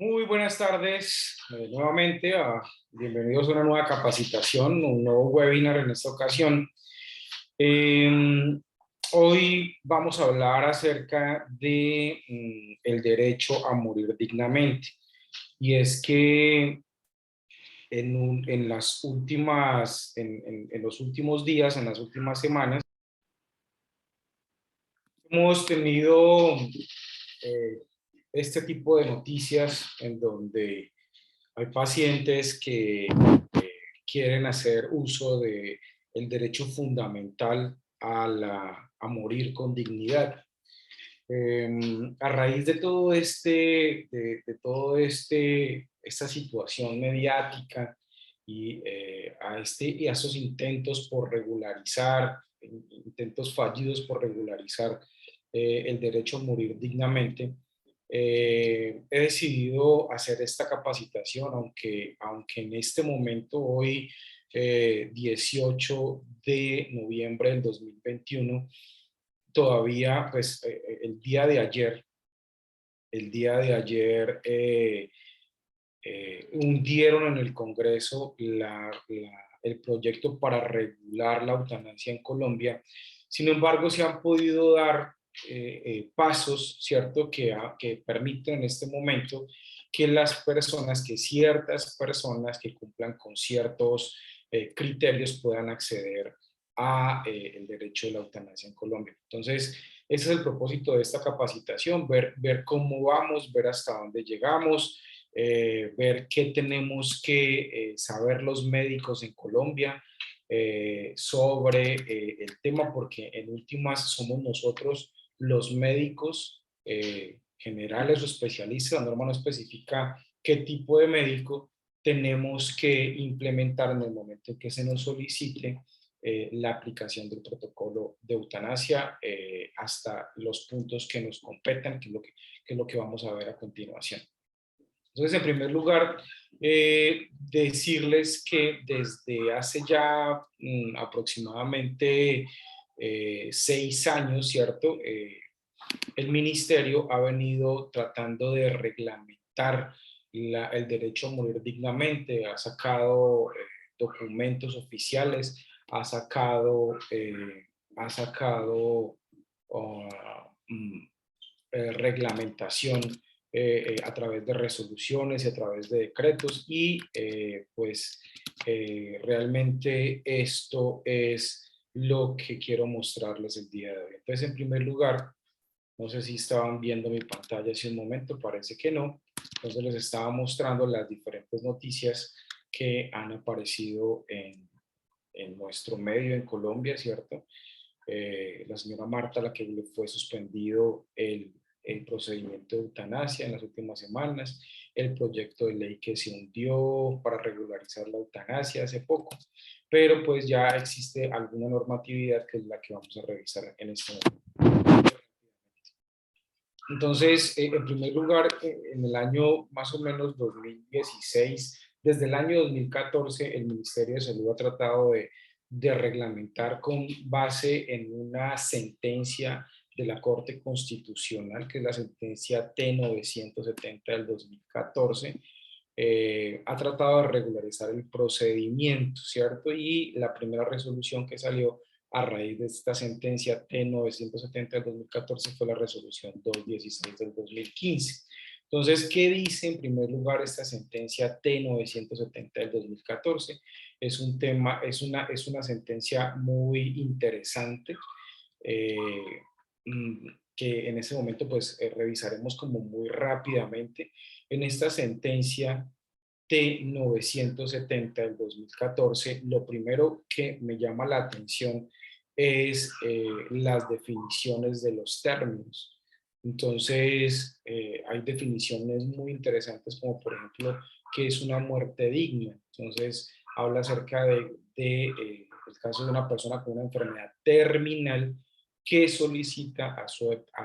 Muy buenas tardes, nuevamente. Bienvenidos a una nueva capacitación, un nuevo webinar en esta ocasión. Eh, Hoy vamos a hablar acerca de el derecho a morir dignamente. Y es que en las últimas, en los últimos días, en las últimas semanas, hemos tenido eh, este tipo de noticias en donde hay pacientes que quieren hacer uso de el derecho fundamental a morir con dignidad. A raíz de todo esta situación mediática y a esos intentos por regularizar, intentos fallidos por regularizar el derecho a morir dignamente, he decidido hacer esta capacitación, aunque en este momento, hoy, 18 de noviembre del 2021, todavía, pues, el día de ayer hundieron en el Congreso el proyecto para regular la eutanasia en Colombia. Sin embargo, se han podido dar pasos, ¿cierto?, que permiten en este momento que ciertas personas que cumplan con ciertos criterios puedan acceder a el derecho de la eutanasia en Colombia. Entonces, ese es el propósito de esta capacitación, ver cómo vamos, ver hasta dónde llegamos, ver qué tenemos que saber los médicos en Colombia sobre el tema, porque en últimas somos nosotros los médicos generales o especialistas. La norma no especifica qué tipo de médico tenemos que implementar en el momento en que se nos solicite la aplicación del protocolo de eutanasia hasta los puntos que nos competan, que es lo que vamos a ver a continuación. Entonces, en primer lugar, decirles que desde hace ya aproximadamente 6 años, ¿cierto? El ministerio ha venido tratando de reglamentar el derecho a morir dignamente, ha sacado documentos oficiales, ha sacado uh, mm, reglamentación a través de resoluciones y a través de decretos y realmente esto es lo que quiero mostrarles el día de hoy. Entonces, en primer lugar, no sé si estaban viendo mi pantalla hace un momento, parece que no. Entonces les estaba mostrando las diferentes noticias que han aparecido en nuestro medio en Colombia, ¿cierto? La señora Marta, a la que le fue suspendido el procedimiento de eutanasia en las últimas semanas, el proyecto de ley que se hundió para regularizar la eutanasia hace poco, pero pues ya existe alguna normatividad que es la que vamos a revisar en este momento. Entonces, en primer lugar, en el año más o menos 2016, desde el año 2014, el Ministerio de Salud ha tratado de reglamentar con base en una sentencia de la Corte Constitucional, que es la sentencia T970 del 2014. Ha tratado de regularizar el procedimiento, ¿cierto? Y la primera resolución que salió a raíz de esta sentencia T970 del 2014 fue la resolución 216 del 2015. Entonces, ¿qué dice en primer lugar esta sentencia T970 del 2014? Es una sentencia muy interesante eh, que en ese momento pues revisaremos como muy rápidamente. En esta sentencia T970 del 2014, lo primero que me llama la atención es las definiciones de los términos. Entonces, hay definiciones muy interesantes como por ejemplo, ¿qué es una muerte digna? Entonces, habla acerca el caso de una persona con una enfermedad terminal que solicita a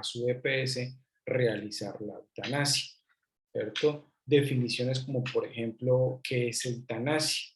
su EPS realizar la eutanasia, ¿cierto? Definiciones como, por ejemplo, ¿qué es eutanasia?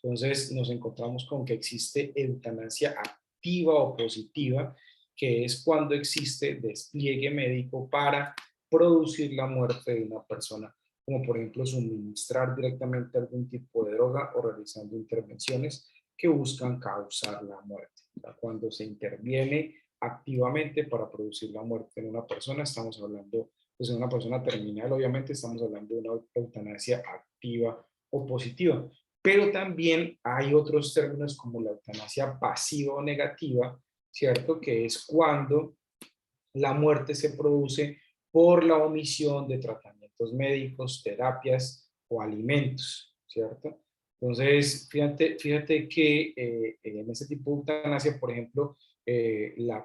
Entonces, nos encontramos con que existe eutanasia activa o positiva, que es cuando existe despliegue médico para producir la muerte de una persona como por ejemplo suministrar directamente algún tipo de droga o realizando intervenciones que buscan causar la muerte. O sea, cuando se interviene activamente para producir la muerte en una persona, estamos hablando, pues en una persona terminal, obviamente estamos hablando de una eutanasia activa o positiva. Pero también hay otros términos como la eutanasia pasiva o negativa, ¿cierto? Que es cuando la muerte se produce por la omisión de tratamientos médicos, terapias o alimentos, ¿cierto? Entonces, fíjate que en ese tipo de eutanasia, por ejemplo, la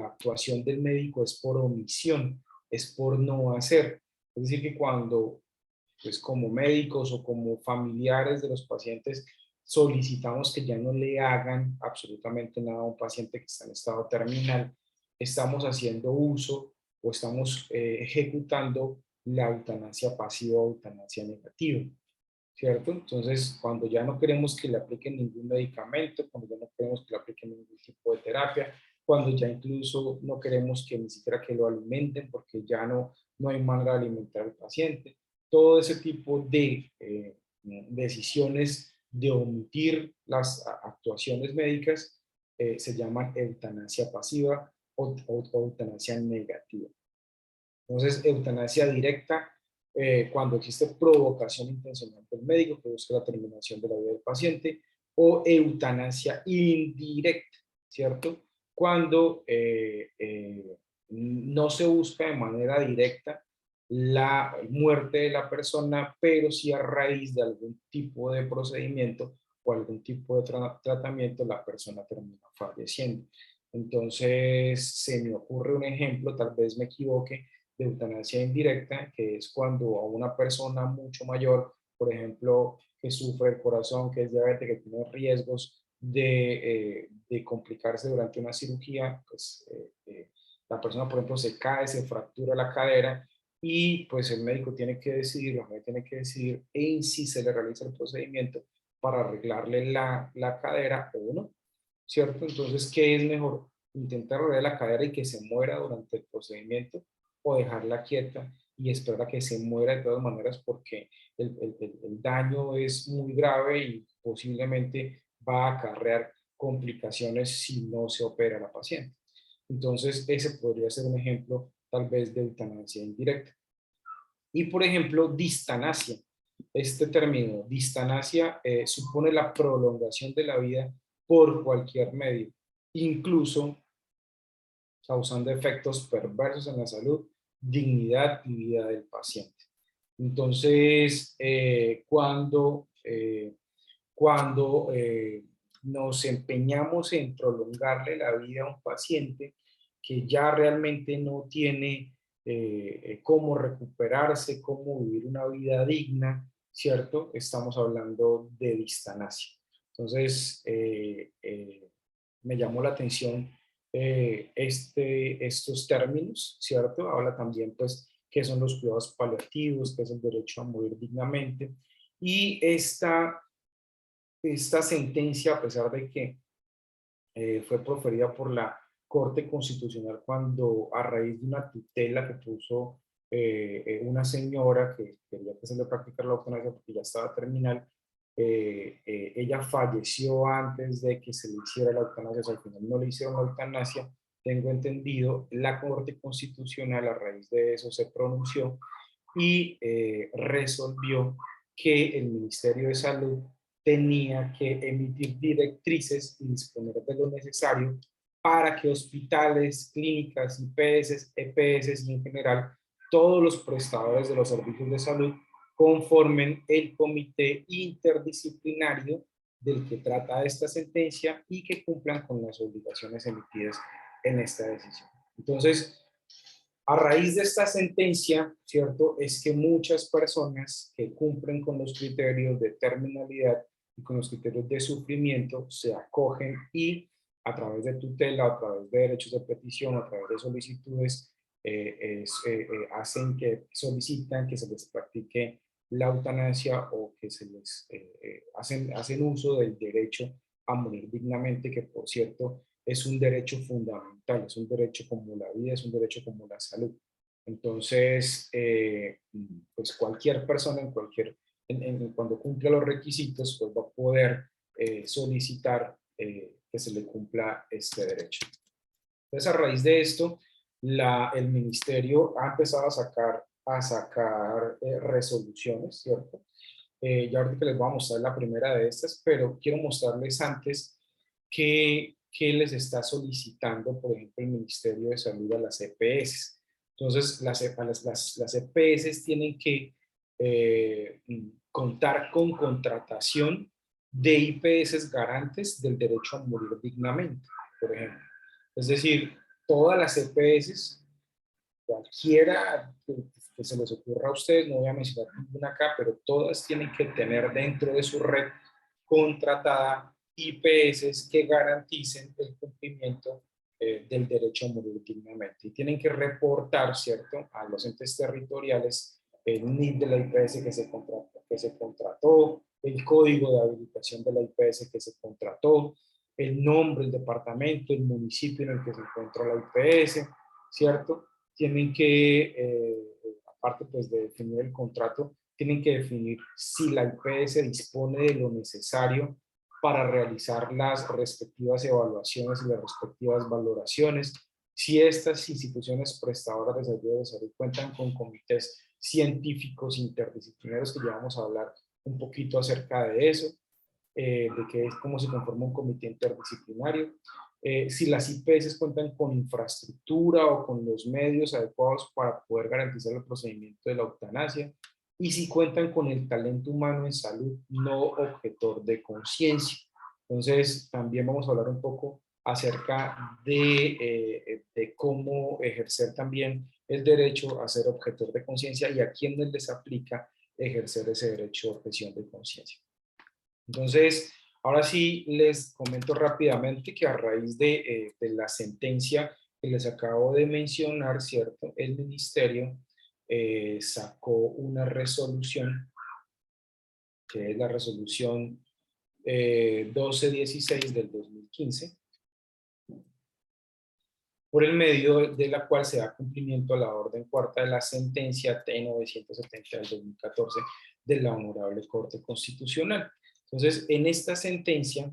actuación del médico es por omisión, es por no hacer. Es decir, que cuando, pues como médicos o como familiares de los pacientes, solicitamos que ya no le hagan absolutamente nada a un paciente que está en estado terminal, estamos haciendo uso o estamos ejecutando la eutanasia pasiva o eutanasia negativa, ¿cierto? Entonces, cuando ya no queremos que le apliquen ningún medicamento, cuando ya no queremos que le apliquen ningún tipo de terapia, cuando ya incluso no queremos que ni siquiera que lo alimenten porque ya no hay manera de alimentar al paciente, todo ese tipo de decisiones de omitir las actuaciones médicas se llaman eutanasia pasiva o eutanasia negativa. Entonces, eutanasia directa, cuando existe provocación intencional del médico que busca la terminación de la vida del paciente, o eutanasia indirecta, ¿cierto? Cuando no se busca de manera directa la muerte de la persona, pero sí a raíz de algún tipo de procedimiento o algún tipo de tratamiento, la persona termina falleciendo. Entonces, se me ocurre un ejemplo, tal vez me equivoque, de eutanasia indirecta, que es cuando a una persona mucho mayor, por ejemplo, que sufre el corazón, que es diabética, que tiene riesgos de complicarse durante una cirugía, pues la persona, por ejemplo, se cae, se fractura la cadera y pues el médico tiene que decidir, la mujer tiene que decidir en si se le realiza el procedimiento para arreglarle la cadera o no, ¿cierto? Entonces, ¿qué es mejor? Intentar arreglar la cadera y que se muera durante el procedimiento o dejarla quieta y esperar a que se muera de todas maneras porque el daño es muy grave y posiblemente va a acarrear complicaciones si no se opera a la paciente. Entonces, ese podría ser un ejemplo tal vez de eutanasia indirecta. Y, por ejemplo, distanasia. Este término, distanasia, supone la prolongación de la vida por cualquier medio, incluso causando efectos perversos en la salud, dignidad y vida del paciente. Entonces, cuando nos empeñamos en prolongarle la vida a un paciente que ya realmente no tiene cómo recuperarse, cómo vivir una vida digna, ¿cierto? Estamos hablando de distanasia. Entonces, me llamó la atención estos términos, ¿cierto? Habla también, pues, qué son los cuidados paliativos, qué es el derecho a morir dignamente. Y esta sentencia, a pesar de que fue proferida por la Corte Constitucional cuando a raíz de una tutela que puso una señora que quería que se le practicara la eutanasia porque ya estaba terminal, ella falleció antes de que se le hiciera la eutanasia, o sea, al final no le hicieron la eutanasia, tengo entendido, la Corte Constitucional a raíz de eso se pronunció y resolvió que el Ministerio de Salud tenía que emitir directrices y disponer de lo necesario para que hospitales, clínicas, IPS, EPS y en general todos los prestadores de los servicios de salud conformen el comité interdisciplinario del que trata esta sentencia y que cumplan con las obligaciones emitidas en esta decisión. Entonces, a raíz de esta sentencia, ¿cierto? Es que muchas personas que cumplen con los criterios de terminalidad y con los criterios de sufrimiento se acogen y a través de tutela, a través de derechos de petición, a través de solicitudes, hacen que solicitan que se les practique la eutanasia o que se les hacen uso del derecho a morir dignamente, que por cierto es un derecho fundamental, es un derecho como la vida, es un derecho como la salud. Entonces, pues cualquier persona cuando cumpla los requisitos, pues va a poder solicitar que se le cumpla este derecho. Entonces, a raíz de esto, el ministerio ha empezado a sacar resoluciones, ¿cierto? Ya ahorita les voy a mostrar la primera de estas, pero quiero mostrarles antes qué les está solicitando, por ejemplo, el Ministerio de Salud a las EPS. Entonces, las EPS tienen que contar con contratación de IPS garantes del derecho a morir dignamente, por ejemplo. Es decir, todas las EPS, cualquiera que se les ocurra a ustedes, no voy a mencionar ninguna acá, pero todas tienen que tener dentro de su red contratada IPS que garanticen el cumplimiento del derecho a morir dignamente. Y tienen que reportar, ¿cierto?, a los entes territoriales el NID de la IPS que se contrató, el código de habilitación de la IPS que se contrató, el nombre, el departamento, el municipio en el que se encuentra la IPS, ¿cierto? Tienen que, aparte pues de definir el contrato, tienen que definir si la IPS dispone de lo necesario para realizar las respectivas evaluaciones y las respectivas valoraciones, si estas instituciones prestadoras de servicios de salud cuentan con comités científicos interdisciplinarios, que ya vamos a hablar un poquito acerca de eso, de qué es, cómo se conforma un comité interdisciplinario, si las IPS cuentan con infraestructura o con los medios adecuados para poder garantizar el procedimiento de la eutanasia, y si cuentan con el talento humano en salud no objetor de conciencia. Entonces, también vamos a hablar un poco acerca de cómo ejercer también el derecho a ser objetor de conciencia y a quienes les aplica ejercer ese derecho de objeción de conciencia. Entonces, ahora sí les comento rápidamente que a raíz de la sentencia que les acabo de mencionar, ¿cierto? El ministerio sacó una resolución, que es la resolución 1216 del 2015, por el medio de la cual se da cumplimiento a la orden cuarta de la sentencia T970 del 2014 de la Honorable Corte Constitucional. Entonces, en esta sentencia,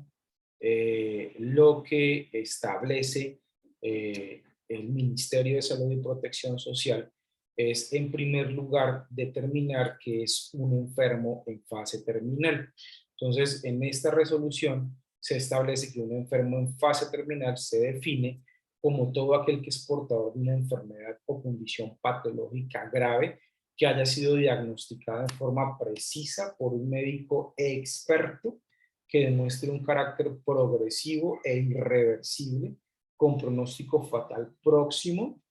lo que establece el Ministerio de Salud y Protección Social es, en primer lugar, determinar que es un enfermo en fase terminal. Entonces, en esta resolución se establece que un enfermo en fase terminal se define como todo aquel que es portador de una enfermedad o condición patológica grave que haya sido diagnosticada en forma precisa por un médico experto, que demuestre un carácter progresivo e irreversible con pronóstico fatal próximo,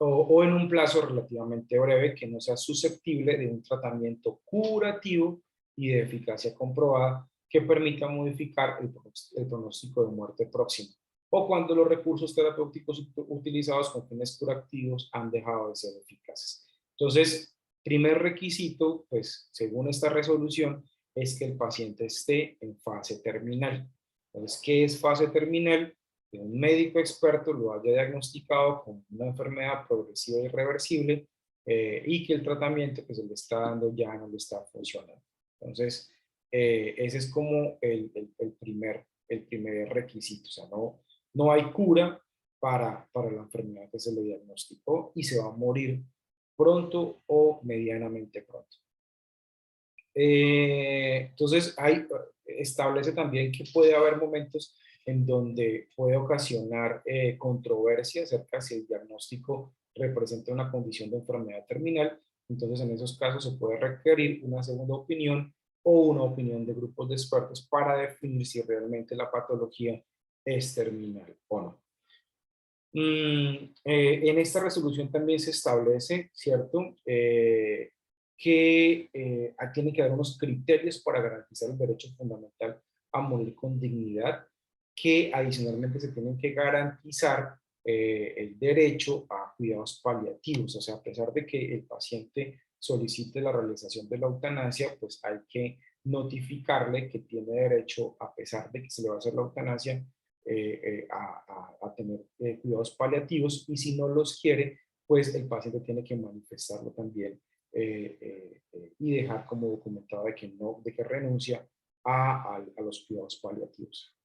o en un plazo relativamente breve, que no sea susceptible de un tratamiento curativo y de eficacia comprobada que permita modificar el pronóstico de muerte próxima, o cuando los recursos terapéuticos utilizados con fines curativos han dejado de ser eficaces. Entonces, primer requisito, pues según esta resolución, es que el paciente esté en fase terminal. Entonces, ¿qué es fase terminal? Que un médico experto lo haya diagnosticado como una enfermedad progresiva e irreversible, y que el tratamiento que se le está dando ya no le está funcionando. Entonces, ese es como el primer requisito. O sea, no hay cura para la enfermedad que se le diagnosticó y se va a morir pronto o medianamente pronto. Entonces, establece también que puede haber momentos en donde puede ocasionar controversia acerca de si el diagnóstico representa una condición de enfermedad terminal. Entonces, en esos casos se puede requerir una segunda opinión o una opinión de grupos de expertos para definir si realmente la patología es terminal o no. En esta resolución también se establece, ¿cierto?, que tiene que haber unos criterios para garantizar el derecho fundamental a morir con dignidad, que adicionalmente se tienen que garantizar el derecho a cuidados paliativos. O sea, a pesar de que el paciente solicite la realización de la eutanasia, pues hay que notificarle que tiene derecho, a pesar de que se le va a hacer la eutanasia, a tener cuidados paliativos, y si no los quiere, pues el paciente tiene que manifestarlo también y dejar como documentado de que, no, de que renuncia a los cuidados paliativos.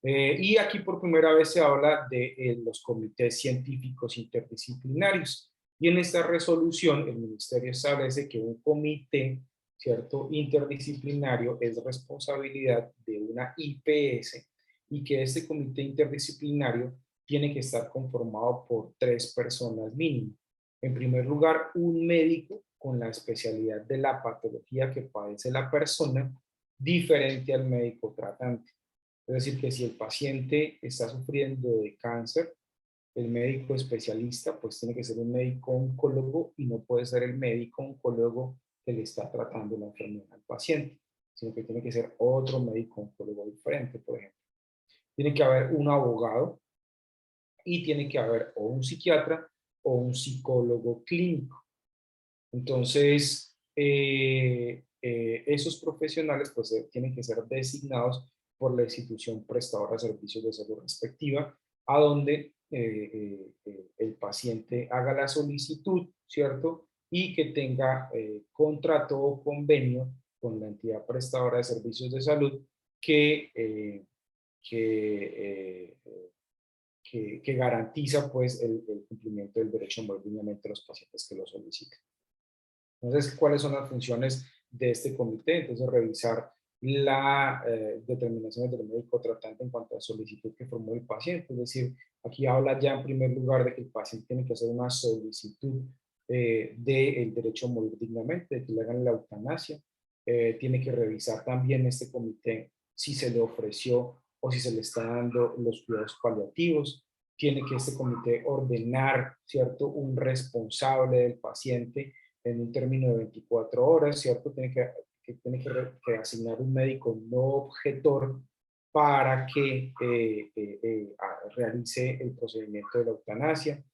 Y aquí por primera vez se habla de los comités científicos interdisciplinarios. Y en esta resolución el ministerio establece que un comité, ¿cierto?, interdisciplinario es responsabilidad de una IPS y que este comité interdisciplinario tiene que estar conformado por 3 personas mínimo. En primer lugar, un médico con la especialidad de la patología que padece la persona, diferente al médico tratante. Es decir, que si el paciente está sufriendo de cáncer, el médico especialista pues tiene que ser un médico oncólogo y no puede ser el médico oncólogo que le está tratando la enfermedad al paciente, sino que tiene que ser otro médico oncólogo diferente, por ejemplo. Tiene que haber un abogado y tiene que haber o un psiquiatra o un psicólogo clínico. Entonces, esos profesionales pues tienen que ser designados por la institución prestadora de servicios de salud respectiva, a donde el paciente haga la solicitud, ¿cierto? Y que tenga contrato o convenio con la entidad prestadora de servicios de salud que, que, que garantiza pues el cumplimiento del derecho a morir dignamente de los pacientes que lo soliciten. Entonces, ¿cuáles son las funciones de este comité? Entonces, revisar la determinación del médico tratante en cuanto a solicitud que formó el paciente. Es decir, aquí habla ya en primer lugar de que el paciente tiene que hacer una solicitud del derecho a morir dignamente, de que le hagan la eutanasia. Tiene que revisar también este comité si se le ofreció o si se le está dando los cuidados paliativos. Tiene que este comité ordenar, ¿cierto?, un responsable del paciente en un término de 24 horas, ¿cierto? Tiene que asignar un médico no objetor para que realice el procedimiento de la eutanasia.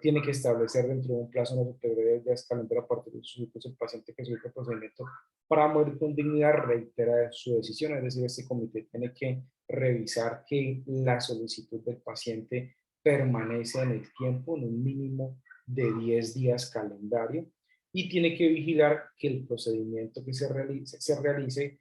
Tiene que establecer dentro de un plazo no superior de 10 calendario a partir de sus hijos el paciente que solicita el procedimiento para morir con dignidad reitera su decisión, es decir, este comité tiene que revisar que la solicitud del paciente permanece en el tiempo, en un mínimo de 10 días calendario, y tiene que vigilar que el procedimiento que se realice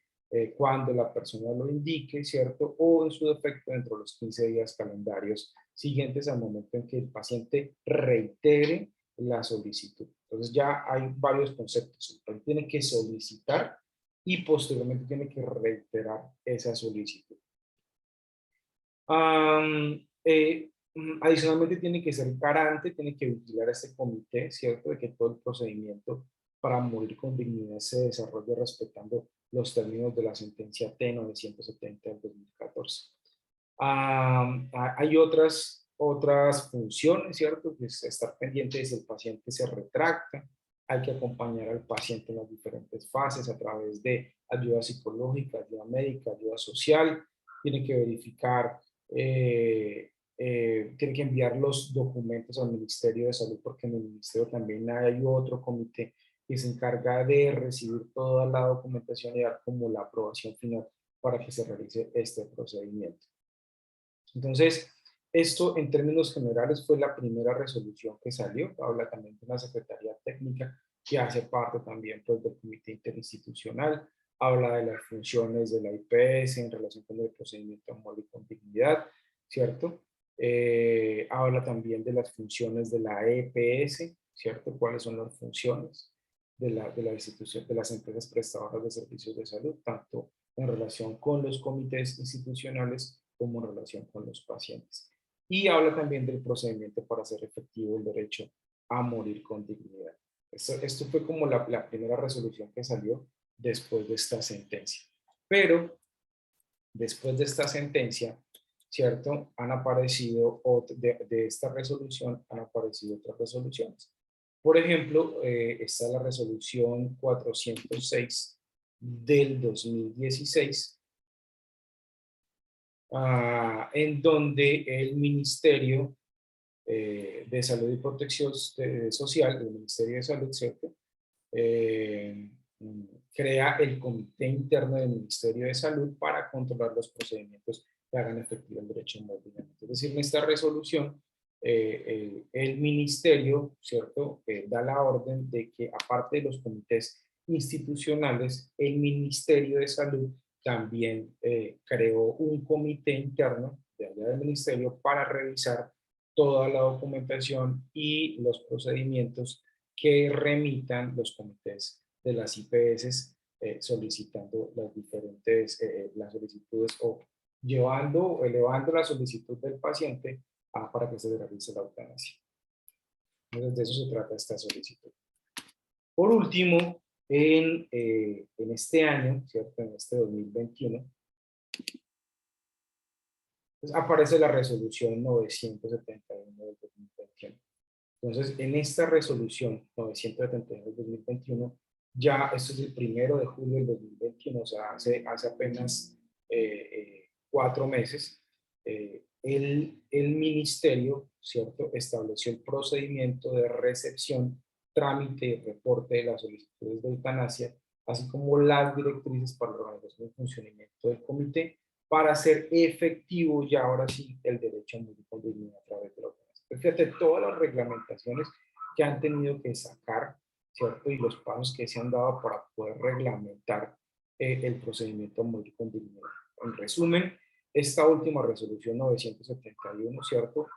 cuando la persona lo indique, ¿cierto? O en su defecto dentro de los 15 días calendarios siguientes al momento en que el paciente reitere la solicitud. Entonces ya hay varios conceptos. El paciente tiene que solicitar y posteriormente tiene que reiterar esa solicitud. Adicionalmente tiene que ser garante, tiene que vigilar a este comité, ¿cierto?, de que todo el procedimiento para morir con dignidad se desarrolle respetando los términos de la sentencia T-970 del 2014. Hay otras funciones, ¿cierto?, que es estar pendiente de si el paciente se retracta, hay que acompañar al paciente en las diferentes fases a través de ayuda psicológica, ayuda médica, ayuda social, tiene que verificar tiene que enviar los documentos al Ministerio de Salud, porque en el Ministerio también hay otro comité que se encarga de recibir toda la documentación y dar como la aprobación final para que se realice este procedimiento. Entonces, esto en términos generales fue la primera resolución que salió. Habla también de una Secretaría Técnica que hace parte también pues, del Comité Interinstitucional. Habla de las funciones de la IPS en relación con el procedimiento de morir con dignidad, ¿cierto? Habla también de las funciones de la EPS, ¿cierto? ¿Cuáles son las funciones de la institución, de las empresas prestadoras de servicios de salud, tanto en relación con los comités institucionales como en relación con los pacientes? Y habla también del procedimiento para hacer efectivo el derecho a morir con dignidad. Esto fue como la primera resolución que salió después de esta sentencia. Pero después de esta sentencia, ¿cierto? Han aparecido, de esta resolución, han aparecido otras resoluciones. Por ejemplo, está la resolución 406 del 2016, en donde el Ministerio de Salud y Protección Social, el Ministerio de Salud, ¿cierto? Eh, crea el comité interno del Ministerio de Salud para controlar los procedimientos que hagan efectivo el derecho a morir dignamente. Es decir, en esta resolución el ministerio, ¿cierto? Da la orden de que aparte de los comités institucionales, el Ministerio de Salud también creó un comité interno de allá del ministerio para revisar toda la documentación y los procedimientos que remitan los comités de las IPS solicitando las diferentes las solicitudes o llevando o elevando la solicitud del paciente para que se realice la eutanasia. Entonces, de eso se trata esta solicitud. Por último, en este año, ¿cierto? En este 2021, pues aparece la resolución 971 del 2021. Entonces, en esta resolución 971 del 2021, ya esto es el 1 de julio del 2021, o sea, hace apenas 4 meses, el ministerio, ¿cierto?, estableció el procedimiento de recepción, trámite y reporte de las solicitudes de eutanasia, así como las directrices para la organización y funcionamiento del comité, para hacer efectivo ya ahora sí el derecho a morir con dignidad a través de la eutanasia. Fíjate todas las reglamentaciones que han tenido que sacar, ¿cierto? Y los pasos que se han dado para poder reglamentar el procedimiento a morir con dignidad. En resumen, esta última resolución 971, ¿cierto?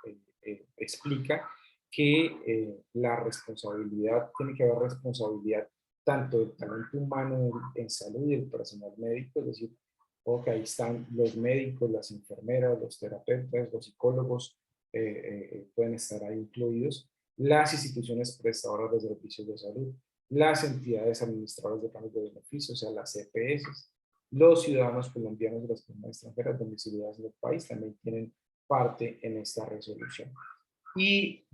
Explica que la responsabilidad, tiene que haber responsabilidad tanto del talento humano en salud y del personal médico, es decir, ok, ahí están los médicos, las enfermeras, los terapeutas, los psicólogos, pueden estar ahí incluidos, las instituciones prestadoras de servicios de salud, las entidades administradoras de planes de beneficios, o sea, las CPS, los ciudadanos colombianos de las personas extranjeras domiciliadas en el país también tienen parte en esta resolución. Y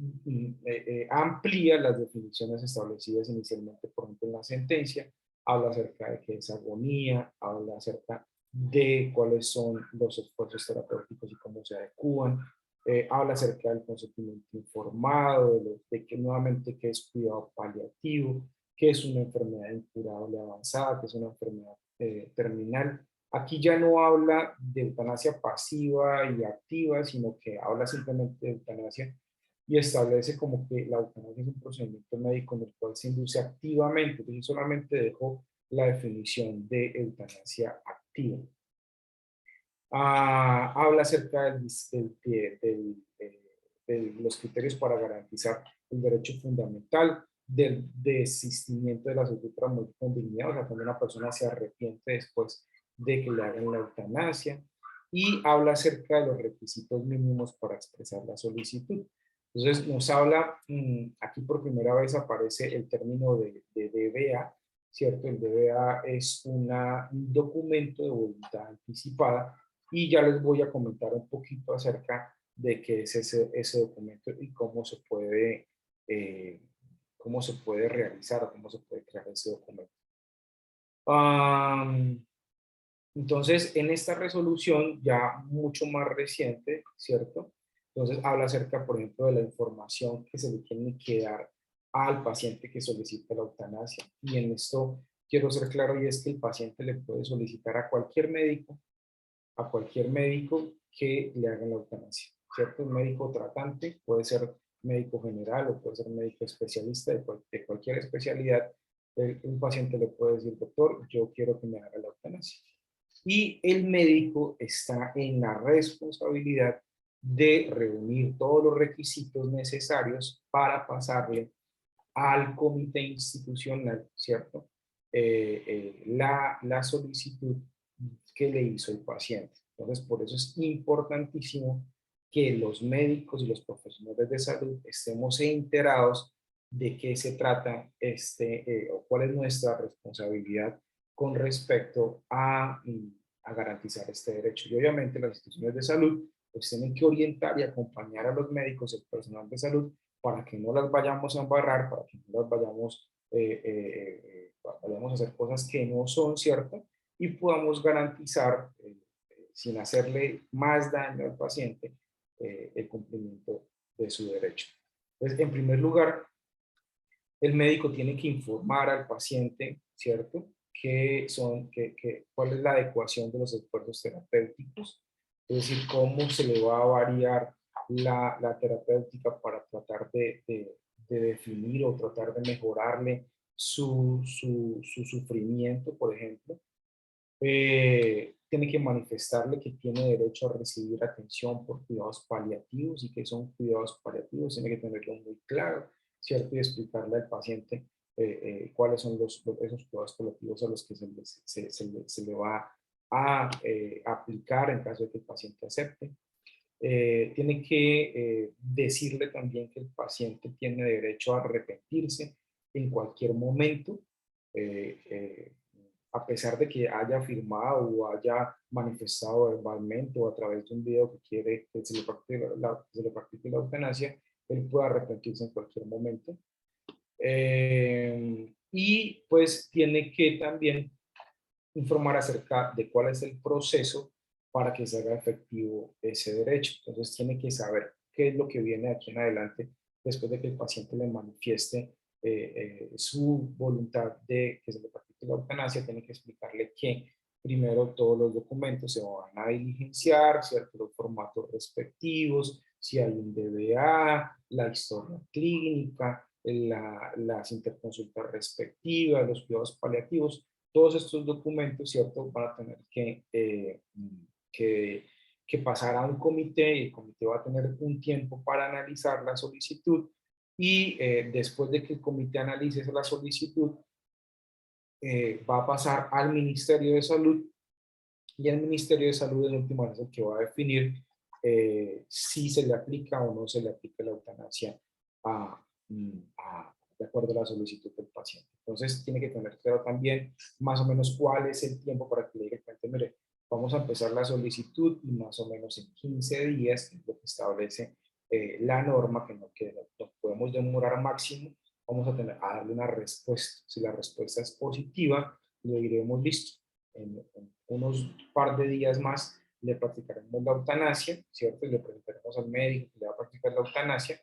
amplía las definiciones establecidas inicialmente, por ejemplo, en la sentencia, habla acerca de qué es agonía, habla acerca de cuáles son los esfuerzos terapéuticos y cómo se adecúan, habla acerca del consentimiento informado, de que nuevamente qué es cuidado paliativo, qué es una enfermedad incurable avanzada, qué es una enfermedad terminal. Aquí ya no habla de eutanasia pasiva y activa, sino que habla simplemente de eutanasia y establece como que la eutanasia es un procedimiento médico en el cual se induce activamente, entonces solamente dejó la definición de eutanasia activa. Habla acerca de los criterios para garantizar el derecho fundamental, del desistimiento de la salud para morir con dignidad, o sea, cuando una persona se arrepiente después de que le hagan la eutanasia, y habla acerca de los requisitos mínimos para expresar la solicitud. Entonces nos habla, aquí por primera vez aparece el término de DBA, ¿cierto? El DBA es un documento de voluntad anticipada y ya les voy a comentar un poquito acerca de qué es ese documento y cómo se puede realizar o cómo se puede crear ese documento. Entonces, en esta resolución ya mucho más reciente, ¿cierto? Entonces, habla acerca, por ejemplo, de la información que se le tiene que dar al paciente que solicita la eutanasia. Y en esto quiero ser claro, y es que el paciente le puede solicitar a cualquier médico que le haga la eutanasia, ¿cierto? Un médico tratante, puede ser médico general o puede ser médico especialista de cualquier especialidad. Un paciente le puede decir, doctor, yo quiero que me haga la eutanasia. Y el médico está en la responsabilidad de reunir todos los requisitos necesarios para pasarle al comité institucional, ¿cierto? La solicitud que le hizo el paciente. Entonces, por eso es importantísimo que los médicos y los profesionales de salud estemos enterados de qué se trata o cuál es nuestra responsabilidad con respecto a garantizar este derecho. Y obviamente las instituciones de salud pues tienen que orientar y acompañar a los médicos y el personal de salud para que no las vayamos a embarrar, para que no las vayamos a hacer cosas que no son ciertas y podamos garantizar, sin hacerle más daño al paciente, el cumplimiento de su derecho. Entonces, en primer lugar, el médico tiene que informar al paciente, ¿cierto? Cuál es la adecuación de los esfuerzos terapéuticos, es decir, cómo se le va a variar la terapéutica para tratar de definir o tratar de mejorarle su sufrimiento, por ejemplo. Tiene que manifestarle que tiene derecho a recibir atención por cuidados paliativos y que son cuidados paliativos, tiene que tenerlo muy claro, ¿cierto? Y explicarle al paciente cuáles son esos cuidados paliativos a los que se le va a aplicar en caso de que el paciente acepte. Tiene que decirle también que el paciente tiene derecho a arrepentirse en cualquier momento, eh, eh, a pesar de que haya firmado o haya manifestado verbalmente o a través de un video que quiere que se le practique la eutanasia, él puede arrepentirse en cualquier momento. Y pues tiene que también informar acerca de cuál es el proceso para que se haga efectivo ese derecho. Entonces tiene que saber qué es lo que viene de aquí en adelante después de que el paciente le manifieste su voluntad de que se le practique la eutanasia. Tiene que explicarle que primero todos los documentos se van a diligenciar, ¿cierto? Los formatos respectivos, si hay un DBA, la historia clínica, las interconsultas respectivas, los cuidados paliativos. Todos estos documentos, ¿cierto?, van a tener que, que pasar a un comité, y el comité va a tener un tiempo para analizar la solicitud y después de que el comité analice la solicitud, va a pasar al Ministerio de Salud y el Ministerio de Salud en última es el que va a definir si se le aplica o no se le aplica la eutanasia de acuerdo a la solicitud del paciente. Entonces tiene que tener claro también más o menos cuál es el tiempo para que le diga al paciente, mire, vamos a empezar la solicitud y más o menos en 15 días, que es lo que establece la norma, que no podemos demorar máximo, vamos a darle una respuesta. Si la respuesta es positiva, le diremos listo. En unos par de días más le practicaremos la eutanasia, ¿cierto? Y le presentaremos al médico que le va a practicar la eutanasia,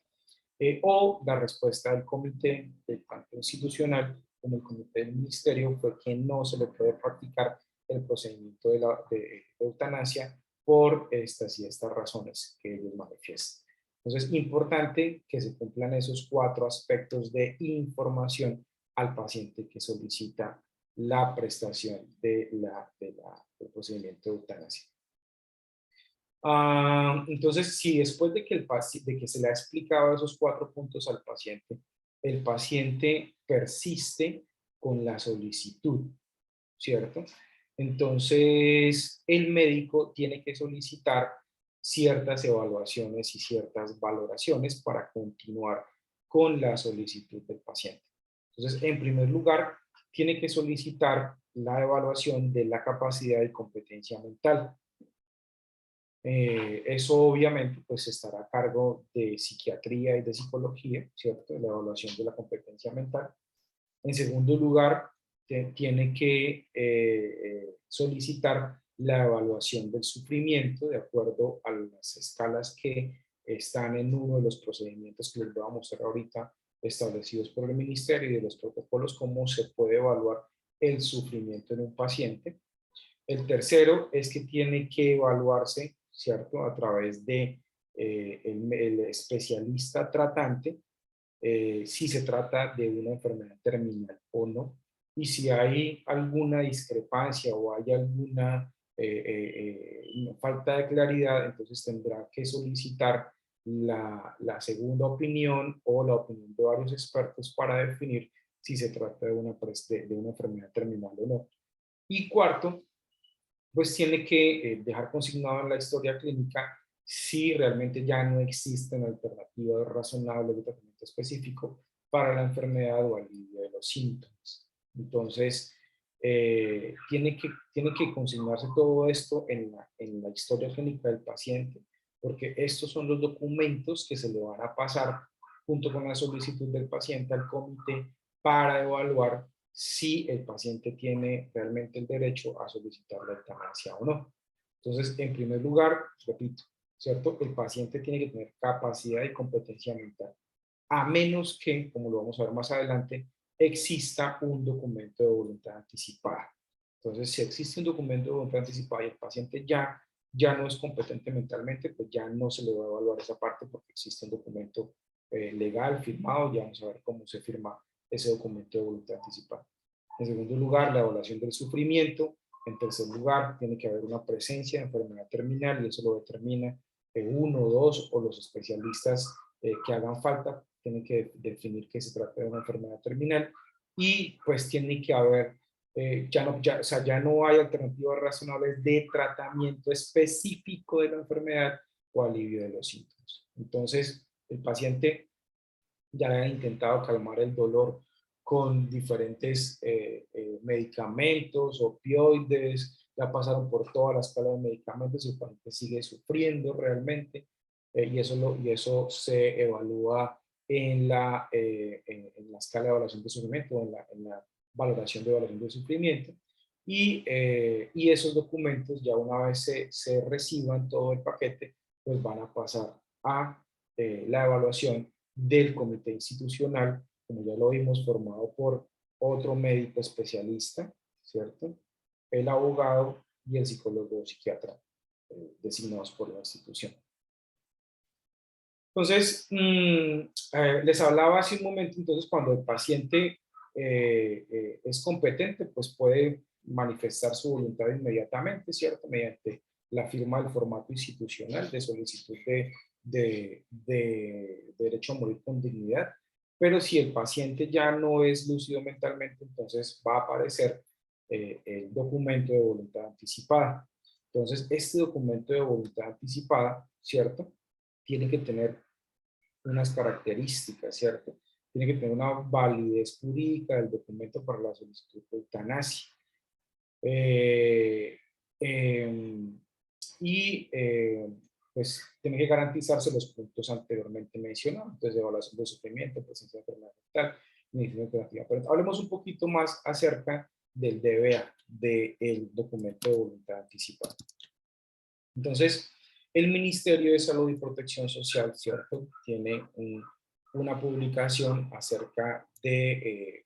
o la respuesta del comité, tanto institucional como el comité del ministerio, fue que no se le puede practicar el procedimiento de eutanasia por estas y estas razones que ellos manifiestan. Entonces, es importante que se cumplan esos 4 aspectos de información al paciente que solicita la prestación del procedimiento de eutanasia. Entonces, si después de que se le ha explicado esos 4 puntos al paciente, el paciente persiste con la solicitud, ¿cierto? Entonces, el médico tiene que solicitar ciertas evaluaciones y ciertas valoraciones para continuar con la solicitud del paciente. Entonces, en primer lugar, tiene que solicitar la evaluación de la capacidad y competencia mental. Eso obviamente pues estará a cargo de psiquiatría y de psicología, ¿cierto? La evaluación de la competencia mental. En segundo lugar, tiene que solicitar la evaluación del sufrimiento de acuerdo a las escalas que están en uno de los procedimientos que les voy a mostrar ahorita establecidos por el ministerio y de los protocolos, cómo se puede evaluar el sufrimiento en un paciente. El tercero es que tiene que evaluarse, ¿cierto?, a través de el especialista tratante, si se trata de una enfermedad terminal o no, y si hay alguna discrepancia o hay alguna falta de claridad, entonces tendrá que solicitar la segunda opinión o la opinión de varios expertos para definir si se trata de una enfermedad terminal o no. Y cuarto, pues tiene que dejar consignado en la historia clínica si realmente ya no existen alternativas razonables de tratamiento específico para la enfermedad o alivio de los síntomas. Entonces, tiene que consignarse todo esto en la historia clínica del paciente, porque estos son los documentos que se le van a pasar junto con la solicitud del paciente al comité para evaluar si el paciente tiene realmente el derecho a solicitar la eutanasia o no. Entonces, en primer lugar, repito, ¿cierto? El paciente tiene que tener capacidad y competencia mental, a menos que, como lo vamos a ver más adelante, exista un documento de voluntad anticipada. Entonces, si existe un documento de voluntad anticipada y el paciente ya ya no es competente mentalmente, pues ya no se le va a evaluar esa parte porque existe un documento legal firmado, ya vamos a ver cómo se firma ese documento de voluntad anticipada. En segundo lugar, la evaluación del sufrimiento. En tercer lugar, tiene que haber una presencia de enfermedad terminal y eso lo determina uno, dos o los especialistas que hagan falta, tienen que definir que se trata de una enfermedad terminal y pues tiene que haber, o sea, ya no hay alternativas razonables de tratamiento específico de la enfermedad o alivio de los síntomas. Entonces, el paciente ya ha intentado calmar el dolor con diferentes medicamentos, opioides, ya pasaron por toda la escala de medicamentos y el paciente sigue sufriendo realmente y eso se evalúa en la escala de evaluación de sufrimiento, en la valoración de evaluación de sufrimiento. Y esos documentos ya una vez se reciban todo el paquete, pues van a pasar a la evaluación del comité institucional, como ya lo vimos, formado por otro médico especialista, ¿cierto? El abogado y el psicólogo o psiquiatra designados por la institución. Entonces, les hablaba hace un momento, entonces, cuando el paciente es competente, pues puede manifestar su voluntad inmediatamente, ¿cierto? Mediante la firma del formato institucional de solicitud de derecho a morir con dignidad. Pero si el paciente ya no es lúcido mentalmente, entonces va a aparecer el documento de voluntad anticipada. Entonces, este documento de voluntad anticipada, ¿cierto? Tiene que tener unas características, ¿cierto? Tiene que tener una validez jurídica del documento para la solicitud de eutanasia. Eh, eh, y pues tiene que garantizarse los puntos anteriormente mencionados, entonces evaluación de sufrimiento, presencia de enfermedad mental, medicina alternativa. Pero hablemos un poquito más acerca del DBA, del documento de voluntad anticipada. Entonces, el Ministerio de Salud y Protección Social, ¿cierto? Tiene una publicación acerca de,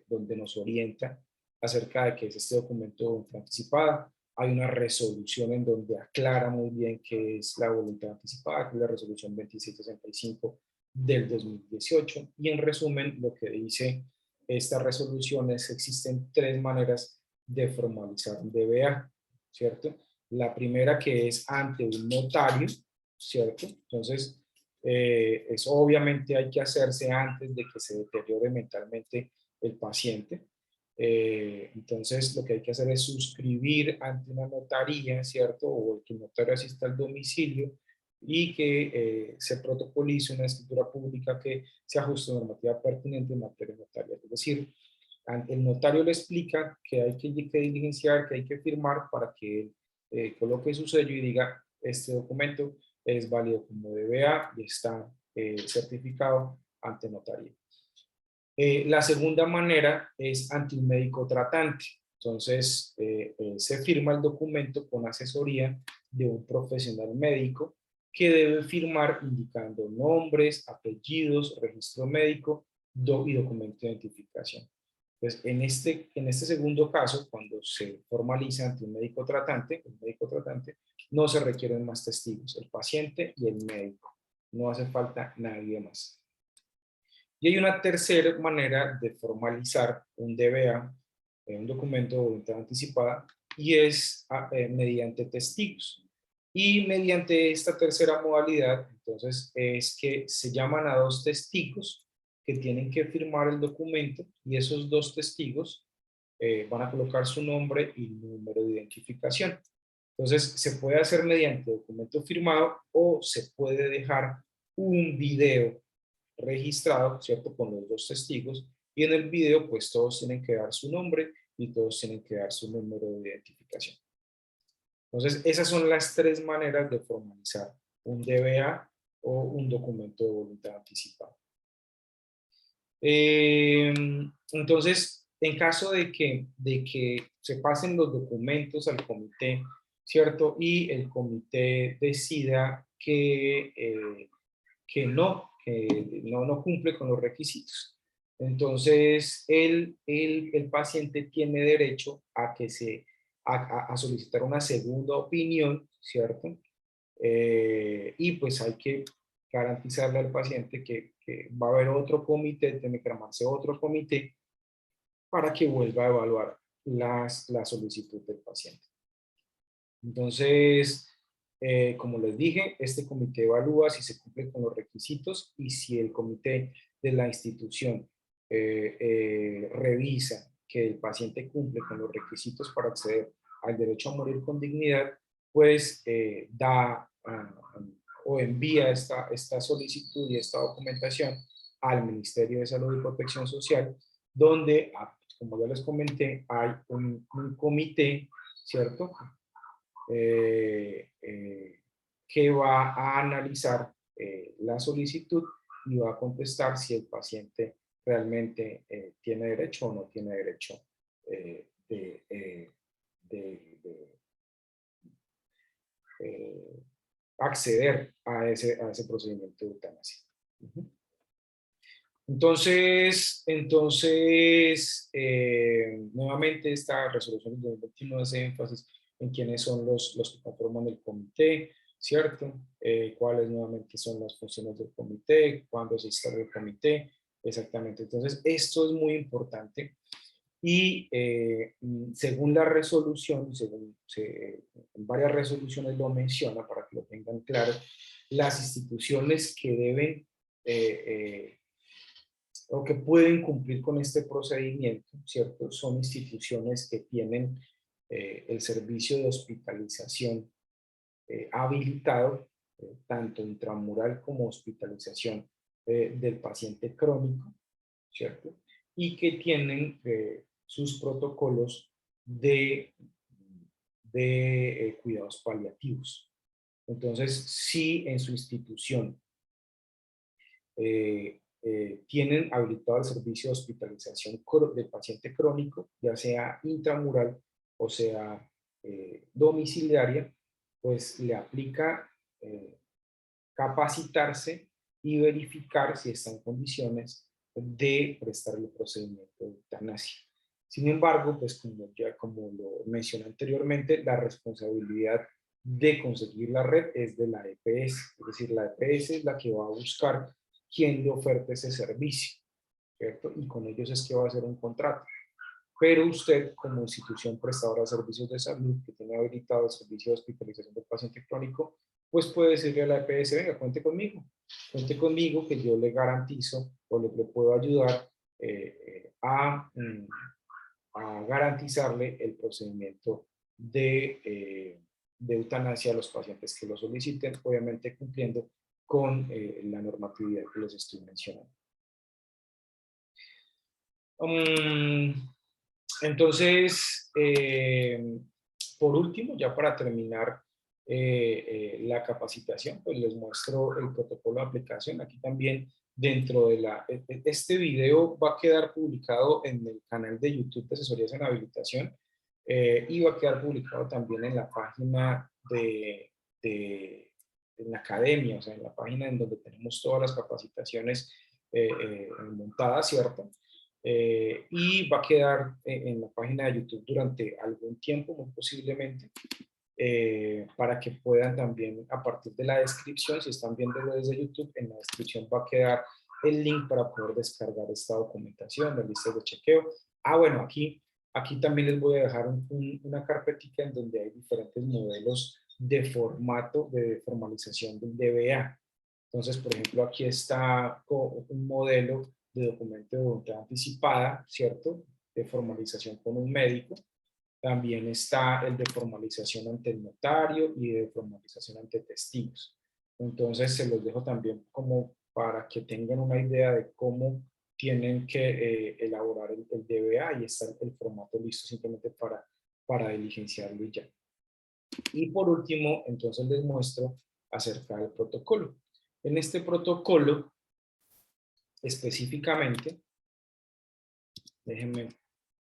donde nos orienta acerca de qué es este documento de voluntad anticipada. Hay una resolución en donde aclara muy bien qué es la voluntad anticipada, que es la resolución 2765 del 2018. Y en resumen, lo que dice esta resolución es que existen tres maneras de formalizar un DBA, ¿cierto? La primera que es ante un notario, ¿cierto? Entonces, eso obviamente hay que hacerse antes de que se deteriore mentalmente el paciente. Entonces, lo que hay que hacer es suscribir ante una notaría, ¿cierto? O que el notario asista al domicilio y que se protocolice una escritura pública que se ajuste a la normativa pertinente en materia notarial. Es decir, el notario le explica que hay que diligenciar, que hay que firmar para que él coloque su sello y diga, este documento es válido como DBA y está certificado ante notaría. La segunda manera es ante un médico tratante. Entonces, se firma el documento con asesoría de un profesional médico que debe firmar indicando nombres, apellidos, registro médico y documento de identificación. Entonces, en este segundo caso, cuando se formaliza ante un médico tratante, el médico tratante, no se requieren más testigos, el paciente y el médico. No hace falta nadie más. Y hay una tercera manera de formalizar un DBA, un documento de voluntad anticipada, y es mediante testigos. Y mediante esta tercera modalidad, entonces, es que se llaman a dos testigos que tienen que firmar el documento y esos dos testigos van a colocar su nombre y número de identificación. Entonces, se puede hacer mediante documento firmado o se puede dejar un video registrado, ¿cierto? Con los dos testigos y en el video pues todos tienen que dar su nombre y todos tienen que dar su número de identificación. Entonces, esas son las tres maneras de formalizar un DBA o un documento de voluntad anticipada. Entonces, en caso de que se pasen los documentos al comité, ¿cierto? Y el comité decida que no cumple con los requisitos. Entonces, el paciente tiene derecho a que se a solicitar una segunda opinión, ¿cierto? Y pues hay que garantizarle al paciente que va a haber otro comité, tiene que armarse otro comité para que vuelva a evaluar la solicitud del paciente. Entonces, como les dije, este comité evalúa si se cumple con los requisitos y si el comité de la institución revisa que el paciente cumple con los requisitos para acceder al derecho a morir con dignidad, pues da o envía esta solicitud y esta documentación al Ministerio de Salud y Protección Social, donde, como ya les comenté, hay un comité, ¿cierto? Que va a analizar la solicitud y va a contestar si el paciente realmente tiene derecho o no tiene derecho de acceder a ese procedimiento de eutanasia. Entonces nuevamente esta resolución de 2021 hace énfasis en quiénes son los que conforman el comité, ¿cierto? Cuáles nuevamente son las funciones del comité, cuándo se instala el comité, exactamente. Entonces, esto es muy importante y según la resolución, en varias resoluciones lo menciona para que lo tengan claro, las instituciones que deben o que pueden cumplir con este procedimiento, ¿cierto? Son instituciones que tienen el servicio de hospitalización habilitado, tanto intramural como hospitalización del paciente crónico, ¿cierto? Y que tienen sus protocolos de cuidados paliativos. Entonces, si en su institución tienen habilitado el servicio de hospitalización del paciente crónico, ya sea intramural o sea domiciliaria, pues le aplica capacitarse y verificar si está en condiciones de prestar el procedimiento de eutanasia. Sin embargo, pues como lo mencioné anteriormente, la responsabilidad de conseguir la red es de la EPS, es decir, la EPS es la que va a buscar quién le ofrece ese servicio, ¿cierto? Y con ellos es que va a hacer un contrato. Pero usted, como institución prestadora de servicios de salud que tiene habilitado el servicio de hospitalización del paciente crónico, pues puede decirle a la EPS, venga, cuente conmigo que yo le garantizo o le puedo ayudar a garantizarle el procedimiento de eutanasia a los pacientes que lo soliciten, obviamente cumpliendo con la normatividad que les estoy mencionando. Entonces, por último, ya para terminar la capacitación, pues les muestro el protocolo de aplicación. Aquí también dentro de este video va a quedar publicado en el canal de YouTube de Asesorías en Habilitación y va a quedar publicado también en la página en la academia, o sea, en la página en donde tenemos todas las capacitaciones montadas, ¿cierto? Y va a quedar en la página de YouTube durante algún tiempo, muy posiblemente, para que puedan también, a partir de la descripción, si están viéndolo desde YouTube, en la descripción va a quedar el link para poder descargar esta documentación, la lista de chequeo. Bueno, aquí también les voy a dejar una carpetita en donde hay diferentes modelos de formato de formalización del DBA. Entonces, por ejemplo, aquí está un modelo de documento de voluntad anticipada, ¿cierto? De formalización con un médico. También está el de formalización ante el notario y de formalización ante testigos. Entonces, se los dejo también como para que tengan una idea de cómo tienen que elaborar el DBA y está el formato listo simplemente para diligenciarlo y ya. Y por último, entonces les muestro acerca del protocolo. En este protocolo, específicamente, déjenme,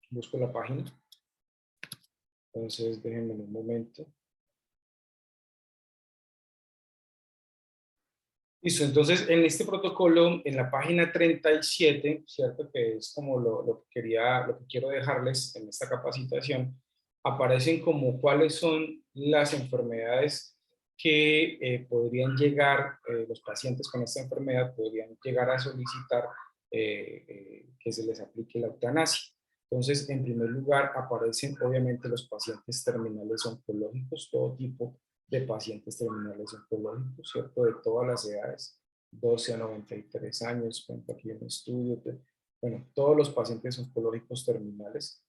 busco la página. Entonces, déjenme un momento. Listo, entonces en este protocolo, en la página 37, ¿cierto? Que es como lo que quiero dejarles en esta capacitación, aparecen como cuáles son las enfermedades que podrían llegar, los pacientes con esta enfermedad podrían llegar a solicitar que se les aplique la eutanasia. Entonces, en primer lugar, aparecen obviamente los pacientes terminales oncológicos, todo tipo de pacientes terminales oncológicos, ¿cierto? De todas las edades, 12 a 93 años, por ejemplo, aquí en un estudio, bueno, todos los pacientes oncológicos terminales.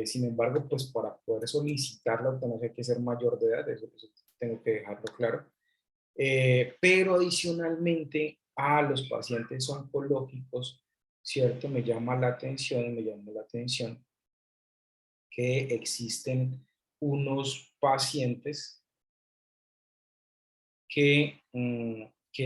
Sin embargo, pues para poder solicitar la eutanasia hay que ser mayor de edad, eso tengo que dejarlo claro. Pero adicionalmente a los pacientes oncológicos, ¿cierto? Me llamó la atención que existen unos pacientes que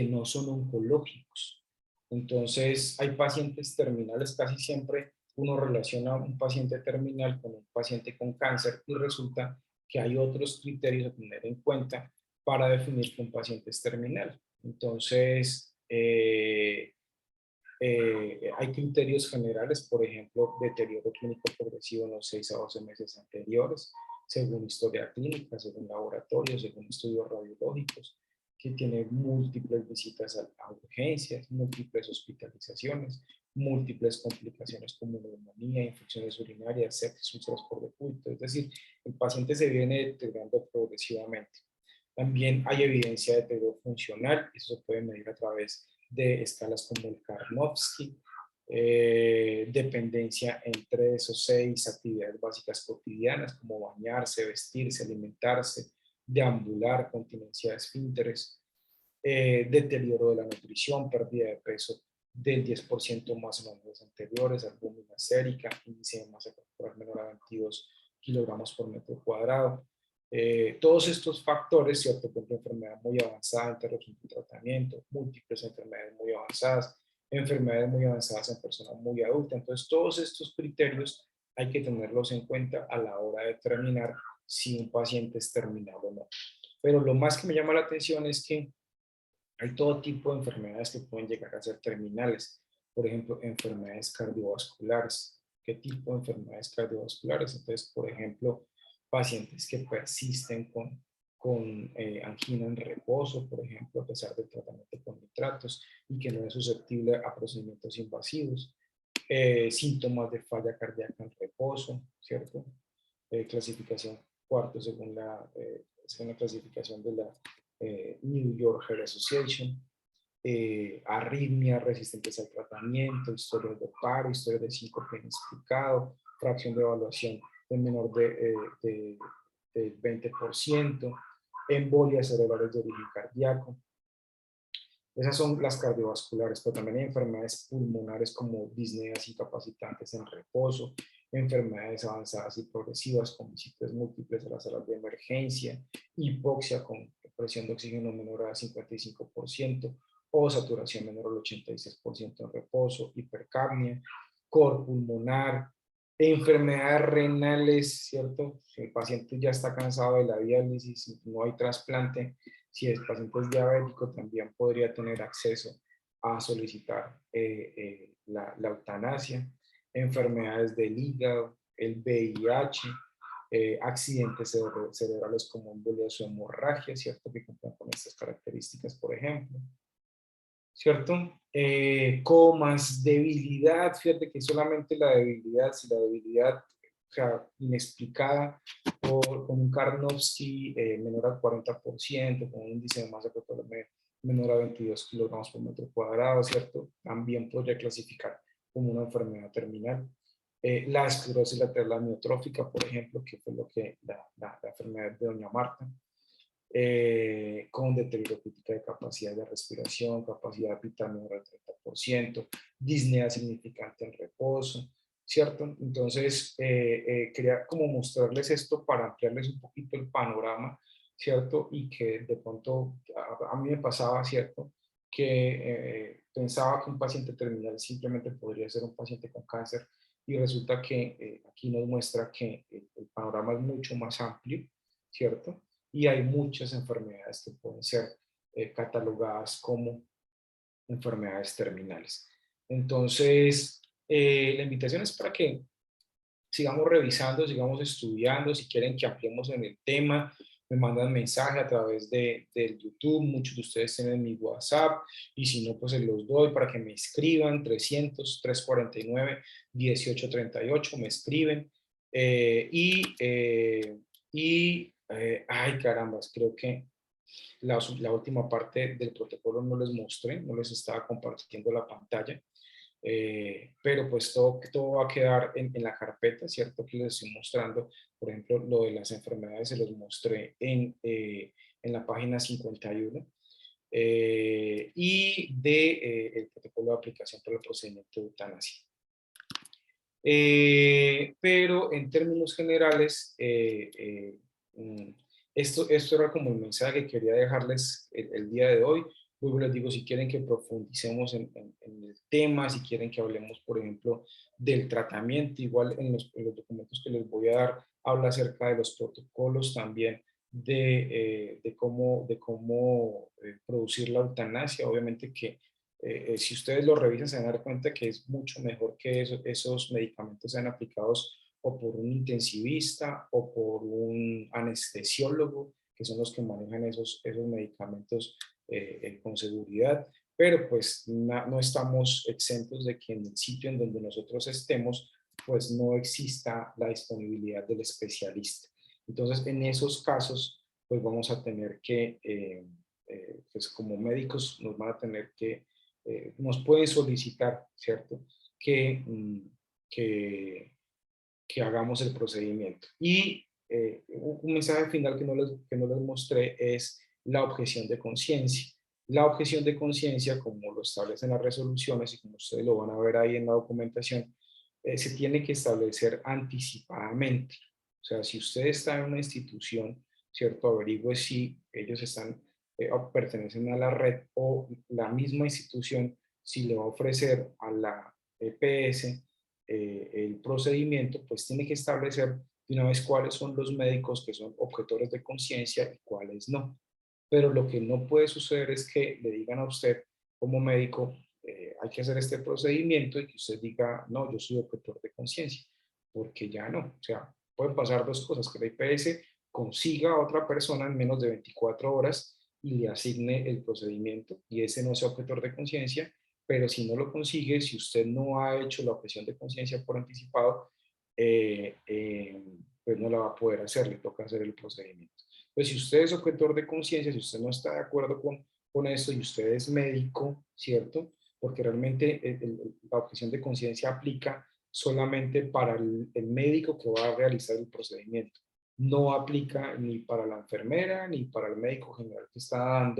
no son oncológicos. Entonces, hay pacientes terminales, casi siempre uno relaciona un paciente terminal con un paciente con cáncer y resulta que hay otros criterios a tener en cuenta para definir que un paciente es terminal. Entonces, hay criterios generales, por ejemplo, deterioro clínico progresivo en los 6 a 12 meses anteriores, según historia clínica, según laboratorio, según estudios radiológicos, que tiene múltiples visitas a urgencias, múltiples hospitalizaciones, múltiples complicaciones como neumonía, infecciones urinarias, sepsis, úlceras por decúbito. Es decir, el paciente se viene deteriorando progresivamente. También hay evidencia de deterioro funcional, eso se puede medir a través de escalas como el Karnofsky, dependencia en 3 o 6 actividades básicas cotidianas como bañarse, vestirse, alimentarse, deambular, continencia de esfínteres, deterioro de la nutrición, pérdida de peso del 10% más en los meses anteriores, albúmina sérica, índice de masa corporal menor a 22 kilogramos por metro cuadrado. Todos estos factores, ¿cierto? Por ejemplo, enfermedad muy avanzada, interrupción de tratamiento, múltiples enfermedades muy avanzadas en personas muy adultas. Entonces, todos estos criterios hay que tenerlos en cuenta a la hora de determinar si un paciente es terminal o no. Pero lo más que me llama la atención es que hay todo tipo de enfermedades que pueden llegar a ser terminales. Por ejemplo, enfermedades cardiovasculares. ¿Qué tipo de enfermedades cardiovasculares? Entonces, por ejemplo, pacientes que persisten con angina en reposo, por ejemplo, a pesar del tratamiento con nitratos y que no es susceptible a procedimientos invasivos. Síntomas de falla cardíaca en reposo, ¿cierto? Clasificación cuarto según la clasificación de la New York Heart Association, arritmias resistentes al tratamiento, historias de paro, historias de síncope inexplicado, fracción de evaluación de menor del 20%, embolias cerebrales de origen cardíaco. Esas son las cardiovasculares, pero también hay enfermedades pulmonares como disneas incapacitantes en reposo, enfermedades avanzadas y progresivas con visitas múltiples a las salas de emergencia, hipoxia con presión de oxígeno menor al 55% o saturación menor al 86% en reposo, hipercapnia, cor pulmonar, enfermedades renales, ¿cierto? Si el paciente ya está cansado de la diálisis, no hay trasplante, si el paciente es diabético, también podría tener acceso a solicitar la eutanasia, enfermedades del hígado, el VIH, accidentes cerebrales como embolias o hemorragia, ¿cierto? Que cumplan con estas características, por ejemplo, ¿cierto? Comas, debilidad, fíjate que solamente la debilidad, si la debilidad, o sea, inexplicada, con un Karnofsky menor al 40%, con un índice de masa corporal menor a 22 kilogramos por metro cuadrado, ¿cierto? También podría clasificar como una enfermedad terminal. La esclerosis lateral amiotrófica, por ejemplo, que fue lo que la enfermedad de doña Marta, con deterioro crítica de capacidad de respiración, capacidad vital menor al 30%, disnea significante en reposo, ¿cierto? Entonces, quería como mostrarles esto para ampliarles un poquito el panorama, ¿cierto? Y que de pronto a mí me pasaba, ¿cierto? Que pensaba que un paciente terminal simplemente podría ser un paciente con cáncer y resulta que aquí nos muestra que el panorama es mucho más amplio, ¿cierto? Y hay muchas enfermedades que pueden ser catalogadas como enfermedades terminales. Entonces, la invitación es para que sigamos revisando, sigamos estudiando. Si quieren que ampliemos en el tema, me mandan mensaje a través del YouTube. Muchos de ustedes tienen mi WhatsApp y si no, pues se los doy para que me escriban. 300-349-1838, me escriben. Ay carambas, creo que la última parte del protocolo no les mostré, no les estaba compartiendo la pantalla. Pero pues todo va a quedar en la carpeta, ¿cierto? Que les estoy mostrando, por ejemplo, lo de las enfermedades se los mostré en la página 51 y el protocolo de aplicación para el procedimiento de eutanasia. Pero en términos generales, esto era como el mensaje que quería dejarles el día de hoy. Luego les digo, si quieren que profundicemos en el tema, si quieren que hablemos, por ejemplo, del tratamiento, igual en los documentos que les voy a dar, habla acerca de los protocolos también de cómo producir la eutanasia. Obviamente que si ustedes lo revisan se van a dar cuenta que es mucho mejor que esos medicamentos sean aplicados o por un intensivista o por un anestesiólogo, que son los que manejan esos medicamentos con seguridad. Pero pues no estamos exentos de que en el sitio en donde nosotros estemos, pues no exista la disponibilidad del especialista. Entonces, en esos casos, pues vamos a tener que, pues como médicos, nos van a tener que nos pueden solicitar, ¿cierto? Que, que hagamos el procedimiento. Y un mensaje final que no les mostré es la objeción de conciencia. La objeción de conciencia, como lo establecen las resoluciones y como ustedes lo van a ver ahí en la documentación, se tiene que establecer anticipadamente. O sea, si usted está en una institución, ¿cierto? Averigüe si ellos están pertenecen a la red o la misma institución si le va a ofrecer a la EPS el procedimiento, pues tiene que establecer de una vez cuáles son los médicos que son objetores de conciencia y cuáles no. Pero lo que no puede suceder es que le digan a usted como médico, hay que hacer este procedimiento y que usted diga, no, yo soy objetor de conciencia, porque ya no. O sea, pueden pasar dos cosas, que la IPS consiga a otra persona en menos de 24 horas y le asigne el procedimiento y ese no sea objetor de conciencia, pero si no lo consigue, si usted no ha hecho la objeción de conciencia por anticipado, pues no la va a poder hacer, le toca hacer el procedimiento. Pues si usted es objetor de conciencia, si usted no está de acuerdo con esto y usted es médico, ¿cierto? Porque realmente la objeción de conciencia aplica solamente para el médico que va a realizar el procedimiento. No aplica ni para la enfermera ni para el médico general que está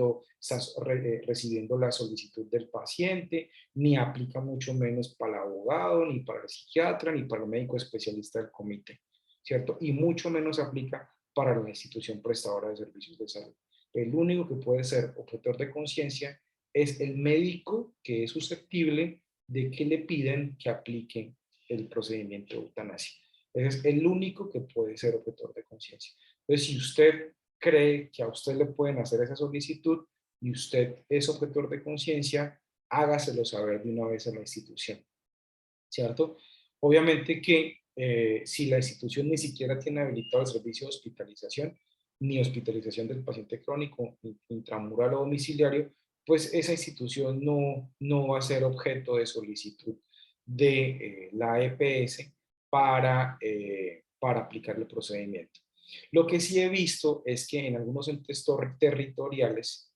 recibiendo la solicitud del paciente, ni aplica mucho menos para el abogado, ni para el psiquiatra, ni para el médico especialista del comité, ¿cierto? Y mucho menos aplica para la institución prestadora de servicios de salud. El único que puede ser objetor de conciencia es el médico que es susceptible de que le piden que aplique el procedimiento de eutanasia. Ese es el único que puede ser objetor de conciencia. Entonces, si usted cree que a usted le pueden hacer esa solicitud y usted es objetor de conciencia, hágaselo saber de una vez a la institución, ¿cierto? Obviamente que si la institución ni siquiera tiene habilitado el servicio de hospitalización, ni hospitalización del paciente crónico, intramural o domiciliario, pues esa institución no va a ser objeto de solicitud de la EPS para aplicar el procedimiento. Lo que sí he visto es que en algunos entes territoriales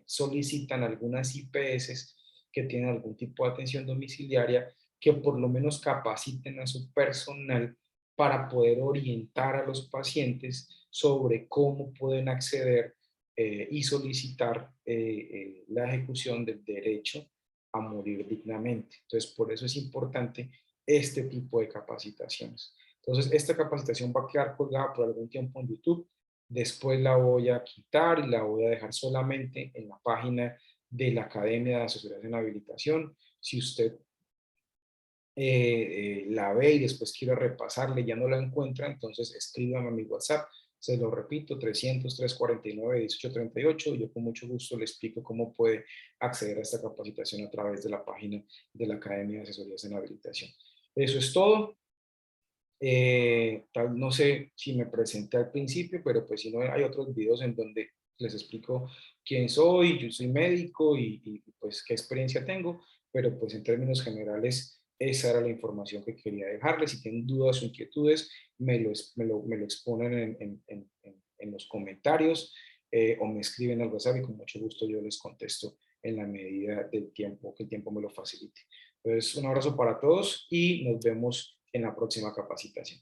solicitan algunas IPS que tienen algún tipo de atención domiciliaria que por lo menos capaciten a su personal para poder orientar a los pacientes sobre cómo pueden acceder y solicitar la ejecución del derecho a morir dignamente. Entonces, por eso es importante este tipo de capacitaciones. Entonces, esta capacitación va a quedar colgada por algún tiempo en YouTube. Después la voy a quitar y la voy a dejar solamente en la página de la Academia de Asesorías en Habilitación. Si usted la ve y después quiere repasarle y ya no la encuentra, entonces escríbame a mi WhatsApp, se lo repito, 300-349-1838, y yo con mucho gusto le explico cómo puede acceder a esta capacitación a través de la página de la Academia de Asesorías en Habilitación. Eso es todo. No sé si me presenté al principio, pero pues si no, hay otros videos en donde les explico quién soy, yo soy médico pues qué experiencia tengo, pero pues en términos generales esa era la información que quería dejarles. Si tienen dudas o inquietudes, me lo exponen en los comentarios o me escriben al WhatsApp y con mucho gusto yo les contesto en la medida del tiempo, que el tiempo me lo facilite. Entonces, un abrazo para todos y nos vemos en la próxima capacitación.